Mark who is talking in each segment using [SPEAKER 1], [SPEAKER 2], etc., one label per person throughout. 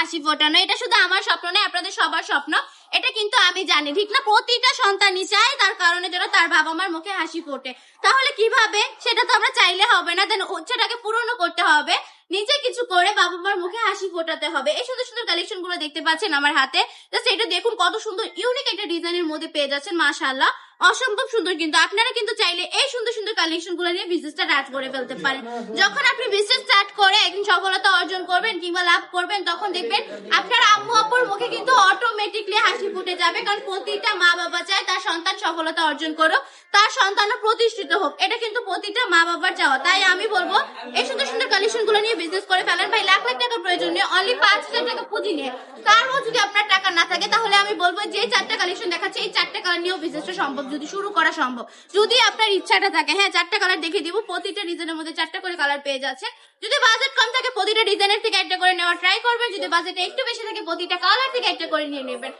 [SPEAKER 1] হাসি ফোটানো, এটা শুধু আমার স্বপ্ন নয়, আপনাদের সবার স্বপ্ন। এটা কিন্তু আমি জানি, ঠিক না? প্রতিটা সন্তানই চায় তার কারণে যেন তার বাবা মার মুখে হাসি ফোটে। তাহলে কিভাবে? সেটা তো আমরা চাইলে হবে না, দেন ইচ্ছাটাকে পূরণও করতে হবে। নিজে কিছু করে বাবা মার মুখে হাসি ফোটাতে হবে। এই সুন্দর সুন্দর কালেকশন গুলো দেখতে পাচ্ছেন আমার হাতে, জাস্ট এটা দেখুন কত সুন্দর ইউনিক একটা ডিজাইনের মধ্যে পেয়ে যাচ্ছেন। মাশাআল্লাহ, অসম্ভব সুন্দর। কিন্তু আপনারা কিন্তু চাইলে এই সুন্দর সুন্দর কালেকশন গুলো নিয়ে বিজনেসটা স্টার্ট করে ফেলতে পারেন। যখন আপনি বিজনেস স্টার্ট করে একদিন সফলতা অর্জন করবেন কিংবা লাভ করবেন, তখন দেখবেন আপনার আম্মু আব্বুর মুখে কিন্তু অটোমেটিকলি হাসি ফুটে যাবে। কারণ প্রতিটা মা বাবা চায় তার সন্তান সফলতা অর্জন করুক, তার সন্তানও প্রতিষ্ঠিত হোক। এটা কিন্তু প্রতিটা মা বাবার চাওয়া। তাই আমি বলবো এই সুন্দর সুন্দর কালেকশন গুলো নিয়ে বিজনেস করে ফেলেন। ভাই লাখ লাখ টাকা প্রয়োজন নেই, অনলি 5,000 টাকা পুঁজি নিয়ে। তারও যদি আপনার টাকা না থাকে, তাহলে আমি বলবো যে 4টা কালেকশন দেখাচ্ছে, এই 4টা কালার নিয়েও বিজনেসটা সম্ভব, যদি শুরু করা সম্ভব, যদি আপনার ইচ্ছাটা থাকে। হ্যাঁ, 4টা কালার দেখে দিব, প্রতিটা ডিজাইনের মধ্যে 4টা করে কালার পেয়ে যাচ্ছে। যদি বাজেট কম থাকে, প্রতিটা ডিজাইনের থেকে একটা করে নেওয়ার ট্রাই করবেন। যদি বাজেট একটু বেশি থাকে, প্রতিটা কালার থেকে একটা করে নিয়ে নেবেন।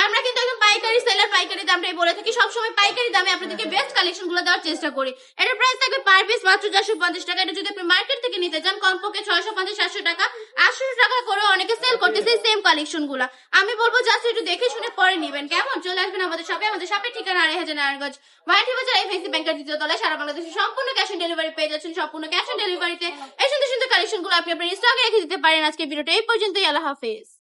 [SPEAKER 1] আমরা কিন্তু একদম পাইকারি সেলার, পাইকারি দামটাই বলে থাকি। সবসময় পাইকারি দামে আপনাদেরকে বেস্ট কালেকশন গুলো দেওয়ার চেষ্টা করি। এটার প্রাইস থাকবে পার পিস মাত্র 450 টাকা। এটা যদি আপনি মার্কেট থেকে নিতে চান, কমপক্ষে 650-700 টাকা, 800 টাকা করে অনেকে সেল করতেছে সেম কালেকশন গুলা। আমি বলবো জাস্ট একটু দেখে শুনে পরে নিবেন, কেমন? চলে আসবেন আমাদের শপে। আমাদের শপের ঠিকানা 2.5 নারায়ণগঞ্জ মাটি বাজার, এফএসি ব্যাংকের দ্বিতীয় তলায়। সারা বাংলাদেশে সম্পূর্ণ ক্যাশ অন ডেলিভারি পেয়ে যাচ্ছেন। সম্পূর্ণ ক্যাশ অন ডেলিভারিতে এই সুন্দর সুন্দর কালেকশন গুলো আপনি আপনার স্টকে রেখে দিতে পারেন। আজকে ভিডিওটা এই পর্যন্তই। আল্লাহ হাফেজ।